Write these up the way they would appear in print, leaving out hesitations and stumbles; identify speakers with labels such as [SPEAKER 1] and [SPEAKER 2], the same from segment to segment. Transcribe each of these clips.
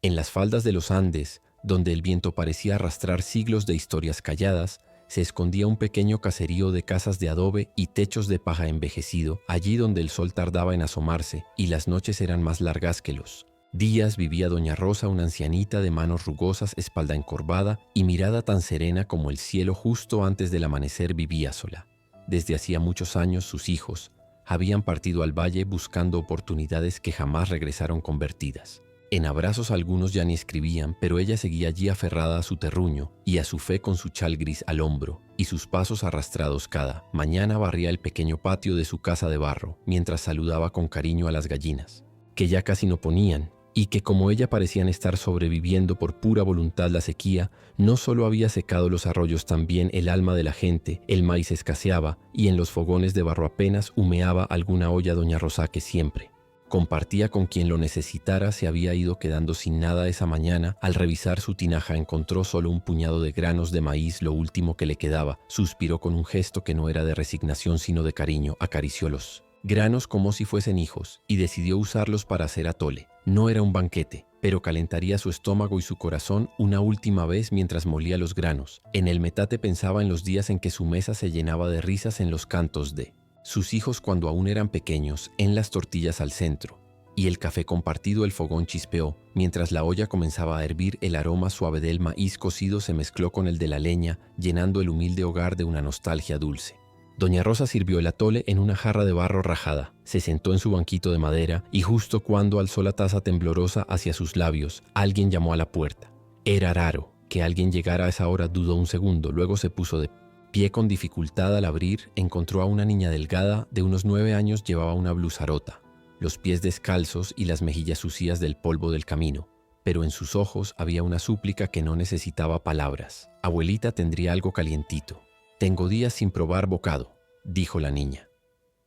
[SPEAKER 1] En las faldas de los Andes, donde el viento parecía arrastrar siglos de historias calladas, se escondía un pequeño caserío de casas de adobe y techos de paja envejecido, allí donde el sol tardaba en asomarse y las noches eran más largas que los días. Vivía doña Rosa, una ancianita de manos rugosas, espalda encorvada y mirada tan serena como el cielo. Justo antes del amanecer vivía sola. Desde hacía muchos años sus hijos habían partido al valle buscando oportunidades que jamás regresaron convertidas. En abrazos algunos ya ni escribían, pero ella seguía allí aferrada a su terruño y a su fe con su chal gris al hombro, y sus pasos arrastrados cada mañana barría el pequeño patio de su casa de barro, mientras saludaba con cariño a las gallinas, que ya casi no ponían, y que como ella parecían estar sobreviviendo por pura voluntad la sequía. No solo había secado los arroyos, también el alma de la gente. El maíz escaseaba, y en los fogones de barro apenas humeaba alguna olla doña Rosa, que siempre compartía con quien lo necesitara. Se había ido quedando sin nada esa mañana. Al revisar su tinaja encontró solo un puñado de granos de maíz, lo último que le quedaba. Suspiró con un gesto que no era de resignación sino de cariño, acarició los granos como si fuesen hijos y decidió usarlos para hacer atole. No era un banquete, pero calentaría su estómago y su corazón una última vez mientras molía los granos. En el metate pensaba en los días en que su mesa se llenaba de risas, en los cantos de sus hijos cuando aún eran pequeños, en las tortillas al centro y el café compartido. El fogón chispeó mientras la olla comenzaba a hervir. El aroma suave del maíz cocido se mezcló con el de la leña, llenando el humilde hogar de una nostalgia dulce. Doña Rosa sirvió el atole en una jarra de barro rajada, se sentó en su banquito de madera y justo cuando alzó la taza temblorosa hacia sus labios, alguien llamó a la puerta. Era raro que alguien llegara a esa hora. Dudó un segundo, luego se puso de pie con dificultad. Al abrir, encontró a una niña delgada de unos 9 años. Llevaba una blusa rota, los pies descalzos y las mejillas sucias del polvo del camino, pero en sus ojos había una súplica que no necesitaba palabras. Abuelita, ¿tendría algo calientito? Tengo días sin probar bocado, dijo la niña,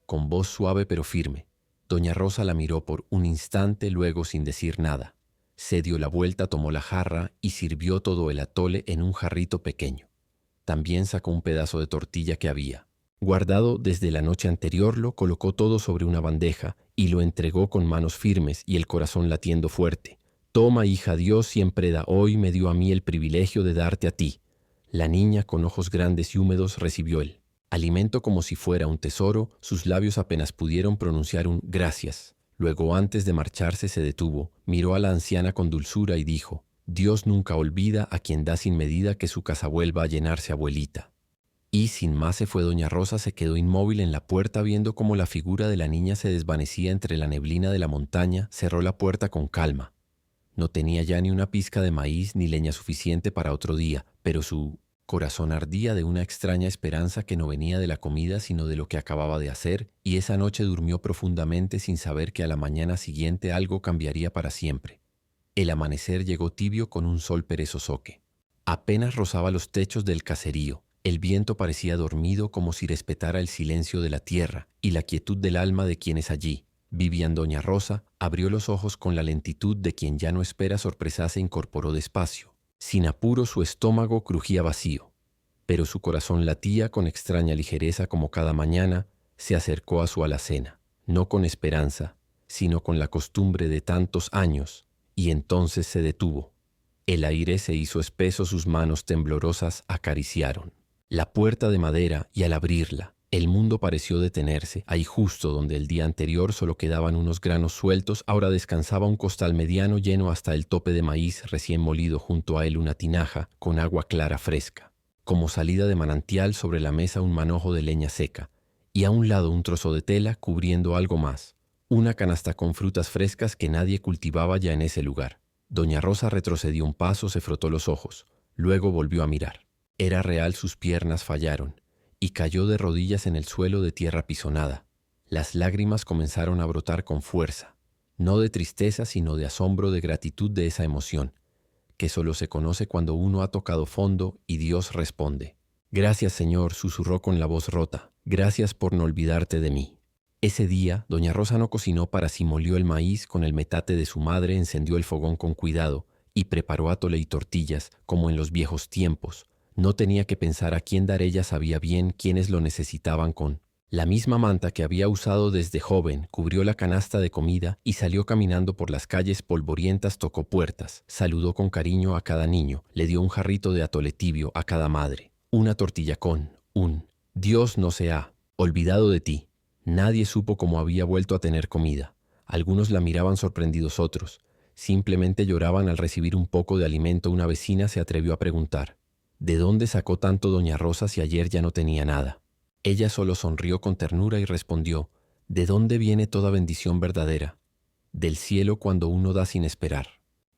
[SPEAKER 1] con voz suave pero firme. Doña Rosa la miró por un instante, luego sin decir nada, se dio la vuelta, tomó la jarra y sirvió todo el atole en un jarrito pequeño. También sacó un pedazo de tortilla que había guardado desde la noche anterior, lo colocó todo sobre una bandeja y lo entregó con manos firmes y el corazón latiendo fuerte. Toma, hija, Dios siempre da. Hoy me dio a mí el privilegio de darte a ti. La niña, con ojos grandes y húmedos, recibió el alimento como si fuera un tesoro. Sus labios apenas pudieron pronunciar un gracias. Luego, antes de marcharse, se detuvo, miró a la anciana con dulzura y dijo: Dios nunca olvida a quien da sin medida. Que su casa vuelva a llenarse, abuelita. Y sin más se fue. Doña Rosa se quedó inmóvil en la puerta, viendo cómo la figura de la niña se desvanecía entre la neblina de la montaña. Cerró la puerta con calma. No tenía ya ni una pizca de maíz ni leña suficiente para otro día, pero su corazón ardía de una extraña esperanza que no venía de la comida sino de lo que acababa de hacer, y esa noche durmió profundamente sin saber que a la mañana siguiente algo cambiaría para siempre. El amanecer llegó tibio con un sol perezoso que apenas rozaba los techos del caserío. El viento parecía dormido, como si respetara el silencio de la tierra y la quietud del alma de quienes allí vivían. Doña Rosa abrió los ojos con la lentitud de quien ya no espera sorpresa. Se incorporó despacio. Sin apuro, su estómago crujía vacío, pero su corazón latía con extraña ligereza. Como cada mañana, se acercó a su alacena, no con esperanza, sino con la costumbre de tantos años, y entonces se detuvo. El aire se hizo espeso, sus manos temblorosas acariciaron la puerta de madera y al abrirla, el mundo pareció detenerse. Ahí, justo donde el día anterior solo quedaban unos granos sueltos, ahora descansaba un costal mediano lleno hasta el tope de maíz recién molido. Junto a él una tinaja con agua clara fresca, como salida de manantial. Sobre la mesa un manojo de leña seca y a un lado un trozo de tela cubriendo algo más. Una canasta con frutas frescas que nadie cultivaba ya en ese lugar. Doña Rosa retrocedió un paso, se frotó los ojos, luego volvió a mirar. Era real, sus piernas fallaron y cayó de rodillas en el suelo de tierra pisonada. Las lágrimas comenzaron a brotar con fuerza, no de tristeza sino de asombro, de gratitud, de esa emoción que solo se conoce cuando uno ha tocado fondo y Dios responde. Gracias, Señor, susurró con la voz rota, gracias por no olvidarte de mí. Ese día, doña Rosa no cocinó para sí, molió el maíz con el metate de su madre, encendió el fogón con cuidado y preparó atole y tortillas como en los viejos tiempos. No tenía que pensar a quién dar, ella sabía bien quiénes lo necesitaban. Con La misma manta que había usado desde joven cubrió la canasta de comida y salió caminando por las calles polvorientas, tocó puertas, saludó con cariño a cada niño, le dio un jarrito de atole tibio a cada madre, una tortilla con un «Dios no se ha olvidado de ti». Nadie supo cómo había vuelto a tener comida. Algunos la miraban sorprendidos, otros simplemente lloraban al recibir un poco de alimento. Una vecina se atrevió a preguntar: ¿de dónde sacó tanto doña Rosa si ayer ya no tenía nada? Ella solo sonrió con ternura y respondió: ¿de dónde viene toda bendición verdadera? Del cielo, cuando uno da sin esperar.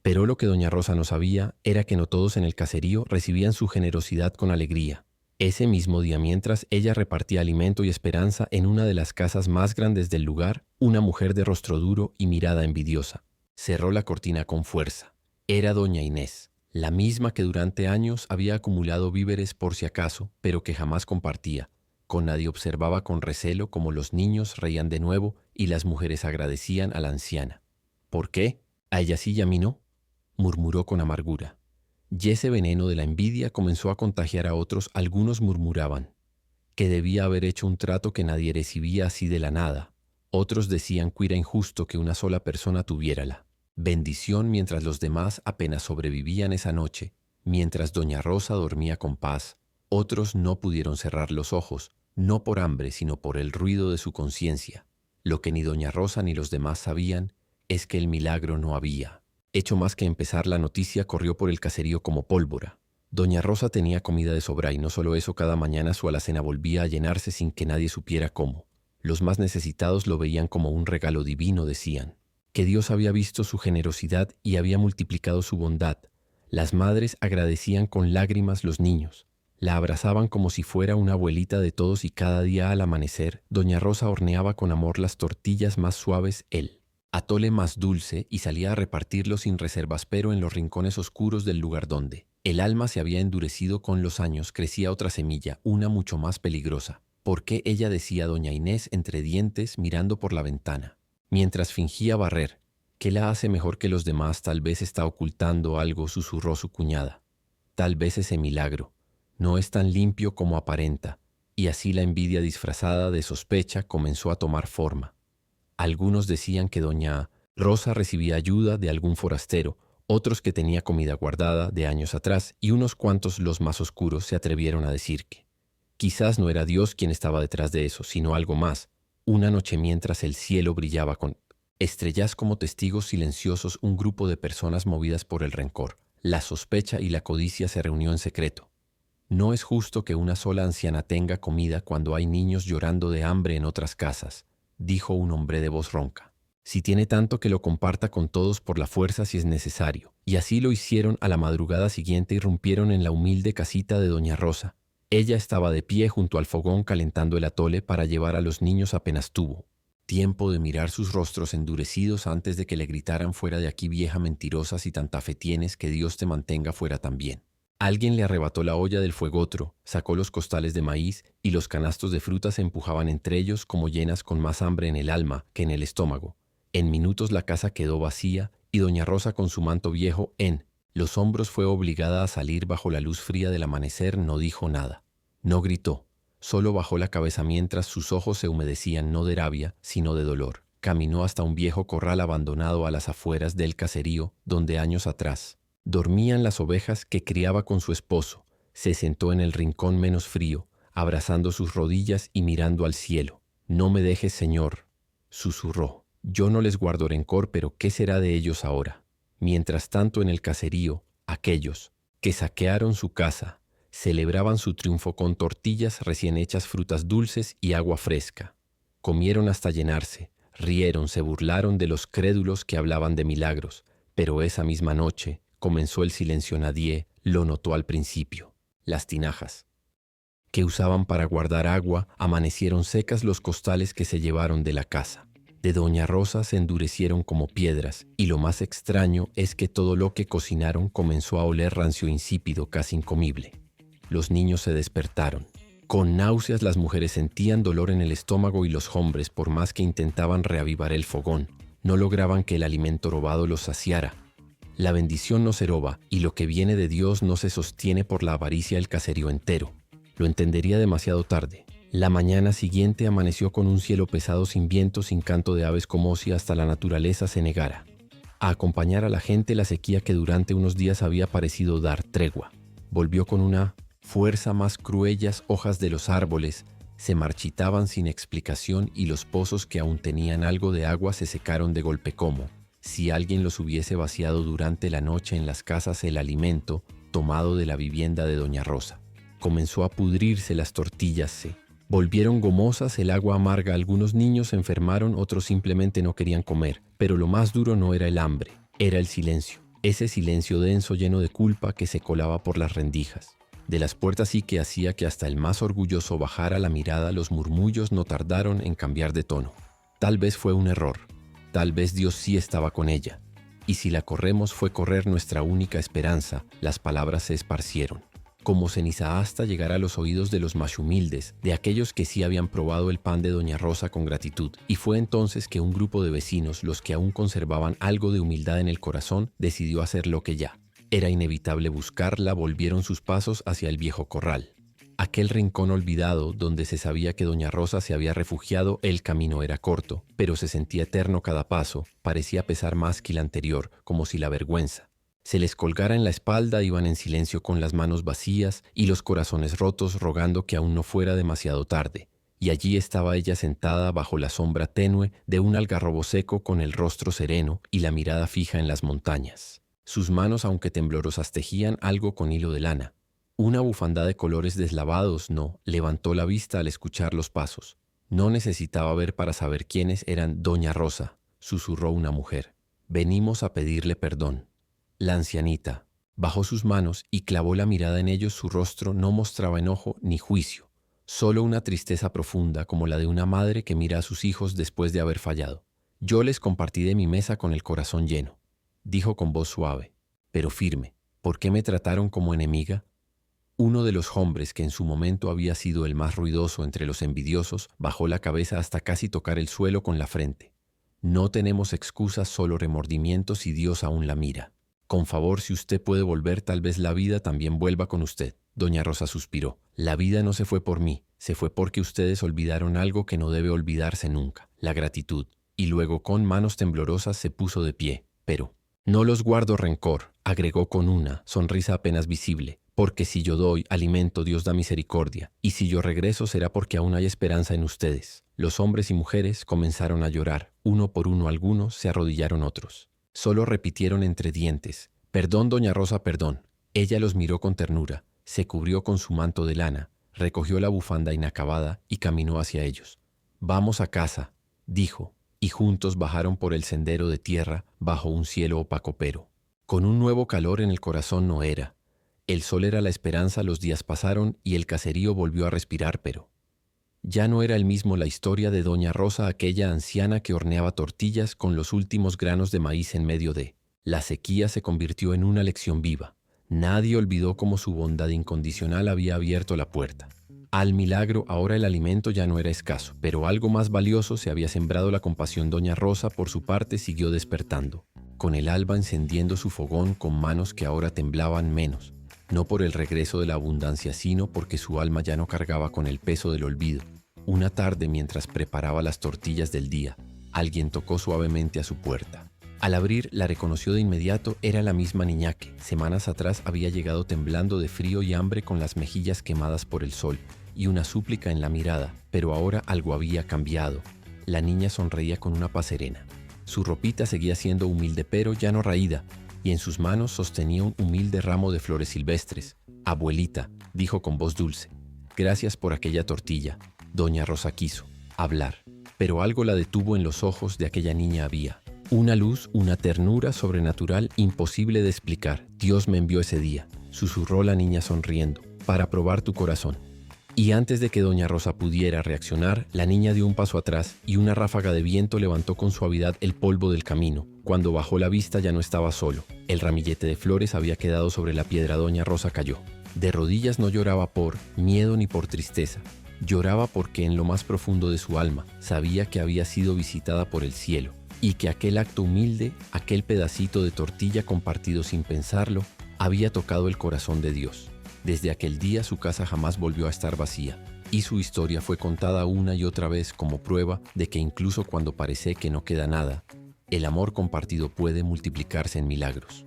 [SPEAKER 1] Pero lo que doña Rosa no sabía era que no todos en el caserío recibían su generosidad con alegría. Ese mismo día, mientras ella repartía alimento y esperanza en una de las casas más grandes del lugar, una mujer de rostro duro y mirada envidiosa cerró la cortina con fuerza. Era doña Inés, la misma que durante años había acumulado víveres por si acaso, pero que jamás compartía. Con nadie. Observaba con recelo cómo los niños reían de nuevo y las mujeres agradecían a la anciana. ¿Por qué? ¿A ella sí y a mí no?, murmuró con amargura. Y ese veneno de la envidia comenzó a contagiar a otros. Algunos murmuraban que debía haber hecho un trato que nadie recibía así de la nada. Otros decían que era injusto que una sola persona tuviera la bendición mientras los demás apenas sobrevivían esa noche, mientras doña Rosa dormía con paz. Otros no pudieron cerrar los ojos, no por hambre, sino por el ruido de su conciencia. Lo que ni doña Rosa ni los demás sabían es que el milagro no había hecho más que empezar. La noticia corrió por el caserío como pólvora. Doña Rosa tenía comida de sobra y no solo eso, cada mañana su alacena volvía a llenarse sin que nadie supiera cómo. Los más necesitados lo veían como un regalo divino, decían que Dios había visto su generosidad y había multiplicado su bondad. Las madres agradecían con lágrimas, los niños la abrazaban como si fuera una abuelita de todos, y cada día al amanecer, doña Rosa horneaba con amor las tortillas más suaves, el atole más dulce, y salía a repartirlo sin reservas. Pero en los rincones oscuros del lugar donde el alma se había endurecido con los años, crecía otra semilla, una mucho más peligrosa. ¿Por qué? Ella decía doña Inés entre dientes, mirando por la ventana, mientras fingía barrer. ¿Qué la hace mejor que los demás? Tal vez está ocultando algo, susurró su cuñada. Tal vez ese milagro no es tan limpio como aparenta. Y así la envidia disfrazada de sospecha comenzó a tomar forma. Algunos decían que doña Rosa recibía ayuda de algún forastero, otros que tenía comida guardada de años atrás, y unos cuantos, los más oscuros, se atrevieron a decir que quizás no era Dios quien estaba detrás de eso, sino algo más. Una noche, mientras el cielo brillaba con estrellas como testigos silenciosos, un grupo de personas movidas por el rencor, la sospecha y la codicia se reunió en secreto. No es justo que una sola anciana tenga comida cuando hay niños llorando de hambre en otras casas, dijo un hombre de voz ronca. Si tiene tanto, que lo comparta con todos por la fuerza si es necesario. Y así lo hicieron. A la madrugada siguiente irrumpieron en la humilde casita de doña Rosa. Ella estaba de pie junto al fogón calentando el atole para llevar a los niños. Apenas tuvo tiempo de mirar sus rostros endurecidos antes de que le gritaran: fuera de aquí, vieja mentirosa, si tanta fe tienes, que Dios te mantenga fuera también. Alguien le arrebató la olla del fuego, otro sacó los costales de maíz, y los canastos de frutas se empujaban entre ellos como llenas, con más hambre en el alma que en el estómago. En minutos la casa quedó vacía, y doña Rosa, con su manto viejo en los hombros, fue obligada a salir bajo la luz fría del amanecer. No dijo nada, no gritó, solo bajó la cabeza mientras sus ojos se humedecían, no de rabia, sino de dolor. Caminó hasta un viejo corral abandonado a las afueras del caserío, donde años atrás dormían las ovejas que criaba con su esposo. Se sentó en el rincón menos frío, abrazando sus rodillas y mirando al cielo. No me dejes, Señor, susurró. Yo no les guardo rencor, pero ¿qué será de ellos ahora? Mientras tanto, en el caserío, aquellos que saquearon su casa celebraban su triunfo con tortillas recién hechas, frutas dulces y agua fresca. Comieron hasta llenarse, rieron, se burlaron de los crédulos que hablaban de milagros. Pero esa misma noche comenzó el silencio. Nadie lo notó al principio. Las tinajas que usaban para guardar agua amanecieron secas. Los costales que se llevaron de la casa de doña Rosa se endurecieron como piedras, y lo más extraño es que todo lo que cocinaron comenzó a oler rancio, insípido, casi incomible. Los niños se despertaron con náuseas, las mujeres sentían dolor en el estómago, y los hombres, por más que intentaban reavivar el fogón, no lograban que el alimento robado los saciara. La bendición no se roba, y lo que viene de Dios no se sostiene por la avaricia. El caserío entero lo entendería demasiado tarde. La mañana siguiente amaneció con un cielo pesado sin viento, sin canto de aves, como si hasta la naturaleza se negara a acompañar a la gente. La sequía que durante unos días había parecido dar tregua volvió con una fuerza más cruel. Las hojas de los árboles se marchitaban sin explicación y los pozos que aún tenían algo de agua se secaron de golpe, como si alguien los hubiese vaciado durante la noche en las casas. El alimento tomado de la vivienda de doña Rosa comenzó a pudrirse, las tortillas se volvieron gomosas, el agua amarga. Algunos niños se enfermaron, otros simplemente no querían comer. Pero lo más duro no era el hambre, era el silencio. Ese silencio denso, lleno de culpa, que se colaba por las rendijas de las puertas y que hacía que hasta el más orgulloso bajara la mirada. Los murmullos no tardaron en cambiar de tono. Tal vez fue un error. Tal vez Dios sí estaba con ella. Y si la corremos, fue correr nuestra única esperanza. Las palabras se esparcieron como ceniza hasta llegar a los oídos de los más humildes, de aquellos que sí habían probado el pan de doña Rosa con gratitud. Y fue entonces que un grupo de vecinos, los que aún conservaban algo de humildad en el corazón, decidió hacer lo que ya era inevitable: buscarla. Volvieron sus pasos hacia el viejo corral, aquel rincón olvidado donde se sabía que doña Rosa se había refugiado. El camino era corto, pero se sentía eterno cada paso. Parecía pesar más que el anterior, como si la vergüenza se les colgara en la espalda. Iban en silencio, con las manos vacías y los corazones rotos, rogando que aún no fuera demasiado tarde. Y allí estaba ella, sentada bajo la sombra tenue de un algarrobo seco, con el rostro sereno y la mirada fija en las montañas. Sus manos, aunque temblorosas, tejían algo con hilo de lana. Una bufanda de colores deslavados. No levantó la vista al escuchar los pasos. No necesitaba ver para saber quiénes eran. Doña Rosa, susurró una mujer. Venimos a pedirle perdón. La ancianita bajó sus manos y clavó la mirada en ellos. Su rostro no mostraba enojo ni juicio, solo una tristeza profunda, como la de una madre que mira a sus hijos después de haber fallado. Yo les compartí de mi mesa con el corazón lleno, dijo con voz suave, pero firme. ¿Por qué me trataron como enemiga? Uno de los hombres, que en su momento había sido el más ruidoso entre los envidiosos, bajó la cabeza hasta casi tocar el suelo con la frente. No tenemos excusas, solo remordimientos, y Dios aún la mira. Con favor, si usted puede volver, tal vez la vida también vuelva con usted. Doña Rosa suspiró. La vida no se fue por mí, se fue porque ustedes olvidaron algo que no debe olvidarse nunca: la gratitud. Y luego, con manos temblorosas, se puso de pie. Pero no los guardo rencor, agregó con una sonrisa apenas visible, porque si yo doy alimento, Dios da misericordia, y si yo regreso será porque aún hay esperanza en ustedes. Los hombres y mujeres comenzaron a llorar, uno por uno. Algunos se arrodillaron, otros solo repitieron entre dientes: perdón, doña Rosa, perdón. Ella los miró con ternura, se cubrió con su manto de lana, recogió la bufanda inacabada y caminó hacia ellos. Vamos a casa, dijo, y juntos bajaron por el sendero de tierra bajo un cielo opaco, pero con un nuevo calor en el corazón. No era el sol, era la esperanza. Los días pasaron y el caserío volvió a respirar, pero ya no era el mismo. La historia de doña Rosa, aquella anciana que horneaba tortillas con los últimos granos de maíz en medio de la sequía, se convirtió en una lección viva. Nadie olvidó cómo su bondad incondicional había abierto la puerta al milagro. Ahora el alimento ya no era escaso, pero algo más valioso se había sembrado: la compasión. Doña Rosa, por su parte, siguió despertando, con el alba encendiendo su fogón, con manos que ahora temblaban menos, no por el regreso de la abundancia, sino porque su alma ya no cargaba con el peso del olvido. Una tarde, mientras preparaba las tortillas del día, alguien tocó suavemente a su puerta. Al abrir, la reconoció de inmediato. Era la misma niña que semanas atrás había llegado temblando de frío y hambre, con las mejillas quemadas por el sol y una súplica en la mirada. Pero ahora algo había cambiado. La niña sonreía con una paz serena. Su ropita seguía siendo humilde, pero ya no raída, y en sus manos sostenía un humilde ramo de flores silvestres. Abuelita, dijo con voz dulce, gracias por aquella tortilla. Doña Rosa quiso hablar, pero algo la detuvo. En los ojos de aquella niña había una luz, una ternura sobrenatural, imposible de explicar. Dios me envió ese día, susurró la niña sonriendo, para probar tu corazón. Y antes de que doña Rosa pudiera reaccionar, la niña dio un paso atrás y una ráfaga de viento levantó con suavidad el polvo del camino. Cuando bajó la vista ya no estaba solo. El ramillete de flores había quedado sobre la piedra. Doña Rosa cayó. De rodillas. No lloraba por miedo ni por tristeza. Lloraba porque en lo más profundo de su alma sabía que había sido visitada por el cielo y que aquel acto humilde, aquel pedacito de tortilla compartido sin pensarlo, había tocado el corazón de Dios. Desde aquel día su casa jamás volvió a estar vacía. Y su historia fue contada una y otra vez como prueba de que incluso cuando parece que no queda nada, el amor compartido puede multiplicarse en milagros.